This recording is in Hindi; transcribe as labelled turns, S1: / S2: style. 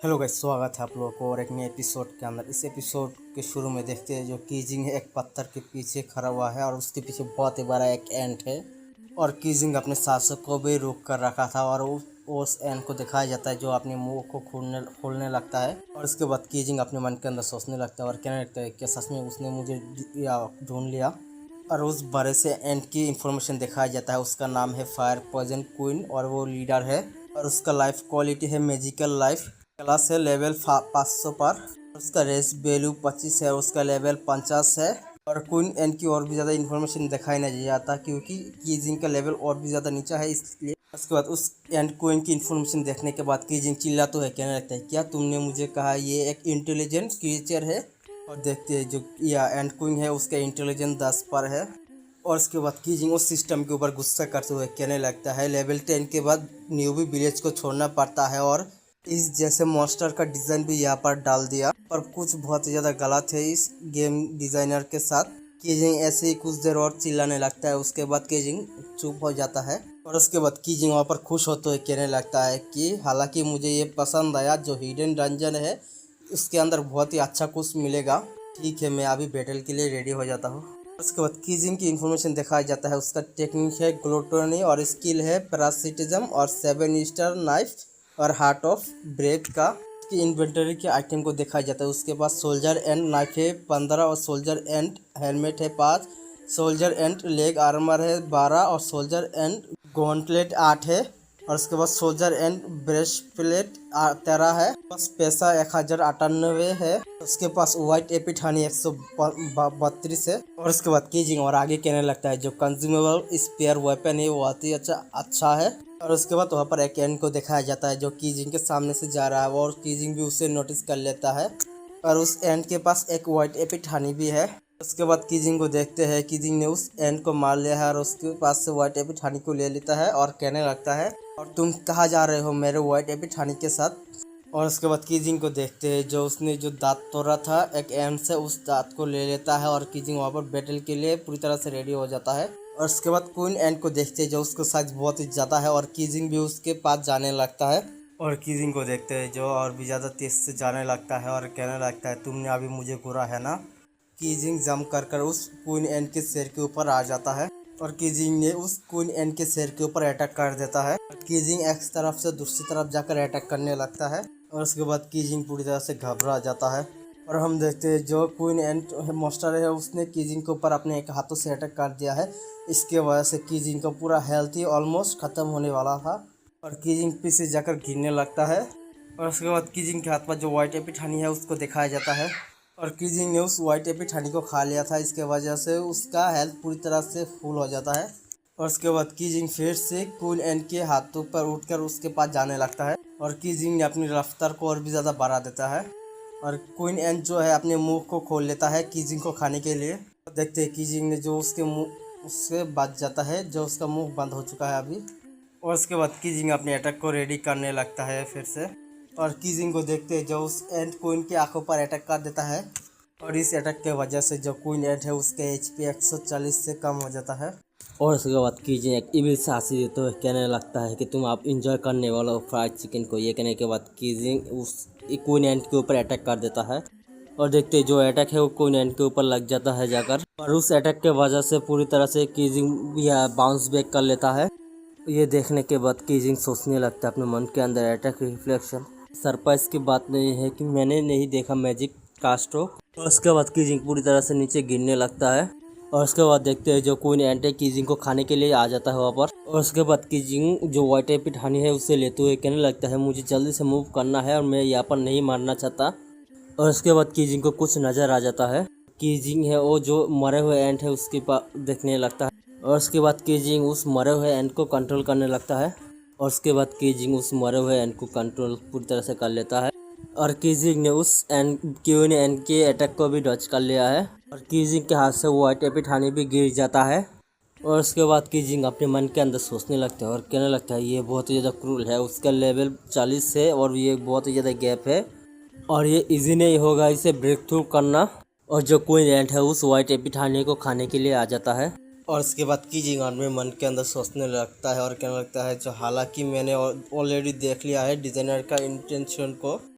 S1: हेलो गाइस, स्वागत है आप लोगों को और एक नए एपिसोड के अंदर। इस एपिसोड के शुरू में देखते हैं जो कीजिंग है एक पत्थर के पीछे खड़ा हुआ है और उसके पीछे बहुत ही बड़ा एक एंट है। और कीजिंग अपने सांसों को भी रोक कर रखा था और उस एंट को दिखाया जाता है जो अपने मुंह को खोलने लगता है। और उसके बाद कीजिंग अपने मन के अंदर सोचने लगता है और कहने लगता है कि सच में उसने मुझे ढूंढ लिया। और उस बड़े से एंट की इंफॉर्मेशन दिखाया जाता है। उसका नाम है फायर पॉइजन क्वीन और वो लीडर है। और उसका लाइफ क्वालिटी है मैजिकल लाइफ। क्लास है लेवल 500 पर। उसका रेस वैल्यू 25 है। उसका लेवल 50 है। और क्वीन एन की और भी ज़्यादा इन्फॉर्मेशन दिखाई नहीं जाता क्योंकि कीजिंग का लेवल और भी ज़्यादा नीचा है, इसलिए। उसके बाद उस एंड क्वीन की इन्फॉर्मेशन देखने के बाद कीजिंग चिल्ला तो है, कहने लगता है क्या तुमने मुझे कहा ये एक इंटेलिजेंट क्रिएचर है। और देखते हैं जो या एंड क्वीन है उसका इंटेलिजेंस 10 पर है। और उसके बाद कीजिंग उस सिस्टम के ऊपर गुस्सा करते हुए कहने लगता है लेवल 10 के बाद न्यूबी विलेज को छोड़ना पड़ता है और इस जैसे मॉन्स्टर का डिज़ाइन भी यहाँ पर डाल दिया। पर कुछ बहुत ही ज़्यादा गलत है इस गेम डिज़ाइनर के साथ। कीजिंग ऐसे ही कुछ देर और चिल्लाने लगता है। उसके बाद कीजिंग चुप हो जाता है। और उसके बाद कीजिंग वहाँ पर खुश होते हुए कहने लगता है कि हालांकि मुझे ये पसंद आया जो हिडन डंजन है, उसके अंदर बहुत ही अच्छा कुछ मिलेगा। ठीक है, मैं अभी बैटल के लिए रेडी हो जाता हूँ। उसके बाद कीजिंग की इन्फॉर्मेशन दिखाया जाता है। उसका टेक्निक है ग्लूटोनी और स्किल है पैरासिटिज्म और 7 स्टार नाइफ और हार्ट ऑफ ब्रेव का। उसकी इन्वेंटरी के आइटम को दिखाया जाता है। उसके पास सोल्जर एंड नाइफ है 15 और सोल्जर एंड हेलमेट है 5। सोल्जर एंड लेग आर्मर है 12 और सोल्जर एंड गॉन्टलेट 8 है। और उसके बाद सोल्जर एंड ब्रेस्टप्लेट 13 है। बस पैसा 1098 है। उसके पास व्हाइट एपिठानी 132 है। और उसके बाद कीजिंग और आगे कहने लगता है जो कंज्यूमेबल स्पेयर वेपन है वो बहुत ही अच्छा है। और उसके बाद वहाँ पर एक एंड को दिखाया जाता है जो कीजिंग के सामने से जा रहा है और कीजिंग भी उसे नोटिस कर लेता है। और उस एंड के पास एक व्हाइट एपिठानी भी है। उसके बाद कीजिंग को देखते हैं कीजिंग ने उस एंड को मार लिया है और उसके पास से व्हाइट एपिठानी को ले लेता है और कहने लगता है और तुम कहाँ जा रहे हो मेरे व्हाइट एपिठानी के साथ। और उसके बाद कीजिंग को देखते हैं जो उसने जो दांत तोड़ा था एक एंड से, उस दांत को ले लेता है और कीजिंग वहाँ पर बैटल के लिए पूरी तरह से रेडी हो जाता है। और उसके बाद क्वीन एंड को देखते हैं जो उसका साइज बहुत ही ज़्यादा है और कीजिंग भी उसके पास जाने लगता है। और कीजिंग को देखते हैं जो और भी ज़्यादा तेज से जाने लगता है और कहने लगता है तुमने अभी मुझे घूरा है ना। कीजिंग जंप कर उस क्वीन एंड के सिर के ऊपर आ जाता है और कीजिंग ने उस क्वीन एंड के सिर के ऊपर अटैक कर देता है। कीजिंग एक तरफ से दूसरी तरफ जाकर अटैक करने लगता है और उसके बाद कीजिंग पूरी तरह से घबरा जाता है। और हम देखते हैं जो क्वीन एंड मॉन्स्टर है उसने कीजिंग के ऊपर अपने एक हाथों से अटैक कर दिया है। इसके वजह से कीजिंग का पूरा हेल्थ ही ऑलमोस्ट ख़त्म होने वाला था और कीजिंग पीछे जाकर गिरने लगता है। और उसके बाद कीजिंग के हाथ पर जो व्हाइट एपिठानी है उसको दिखाया जाता है और कीजिंग ने उस व्हाइट एपिठानी को खा लिया था। इसके वजह से उसका हेल्थ पूरी तरह से फुल हो जाता है। और उसके बाद कीजिंग फिर से क्वीन एंड के हाथों पर उठकर उसके पास जाने लगता है और कीजिंग ने अपनी रफ्तार को और भी ज़्यादा बढ़ा देता है। और क्वीन एंड जो है अपने मुंह को खोल लेता है कीजिंग को खाने के लिए। तो देखते हैं कीजिंग ने जो उसके मुंह उससे बच जाता है, जो उसका मुंह बंद हो चुका है अभी। और उसके बाद कीजिंग अपने अटैक को रेडी करने लगता है फिर से। और कीजिंग को देखते हैं जो उस एंड क्वीन की आंखों पर अटैक कर देता है और इस अटैक के वजह से जो क्वीन एंड है उसके HP 140 से कम हो जाता है। और उसके बाद कीजिंग एक इविल से हंसी देते हुए कहने लगता है कि तुम आप इंजॉय करने वाले हो फ्राइड चिकन को। ये कहने के बाद कीजिंग उस क्वीन एंड के ऊपर अटैक कर देता है और देखते जो अटैक है वो क्वीन एंड के ऊपर लग जाता है जाकर। और उस अटैक के वजह से पूरी तरह से कीजिंग बाउंस बैक कर लेता है। ये देखने के बाद कीजिंग सोचने लगता है अपने मन के अंदर अटैक रिफ्लेक्शन। सरप्राइज की बात नहीं है कि मैंने नहीं देखा मैजिक का स्ट्रोक। और उसके बाद कीजिंग पूरी तरह से नीचे गिरने लगता है। और उसके बाद देखते हैं जो क्वीन एंड कीजिंग को खाने के लिए आ जाता है वहाँ पर। और उसके बाद कीजिंग जो व्हाइट एपिठानी है उससे लेते हुए कहने लगता है मुझे जल्दी से मूव करना है और मैं यहाँ पर नहीं मारना चाहता। और उसके बाद कीजिंग को कुछ नज़र आ जाता है। कीजिंग है वो जो मरे हुए एंट है उसके पास देखने लगता है। और उसके बाद कीजिंग उस मरे हुए एंट को कंट्रोल करने लगता है। और उसके बाद कीजिंग उस मरे हुए एंट को कंट्रोल पूरी तरह से कर लेता है। और कीजिंग ने उस क्वीन एंड के अटैक को भी डॉच कर लिया है और कीजिंग के हाथ से वो व्हाइट एपिठानी भी गिर जाता है। और उसके बाद कीजिंग अपने मन के अंदर सोचने लगता है और कहने लगता है ये बहुत ही ज़्यादा क्रूल है। उसका लेवल 40 है और ये बहुत ही ज़्यादा गैप है और ये इजी नहीं होगा इसे ब्रेक थ्रू करना। और जो क्वीन एंट है उस व्हाइट एपिठानी को खाने के लिए आ जाता है। और उसके बाद कीजिंग अपने मन के अंदर सोचने लगता है और कहने लगता है जो हालांकि मैंने ऑलरेडी देख लिया है डिज़ाइनर का इंटेंशन को।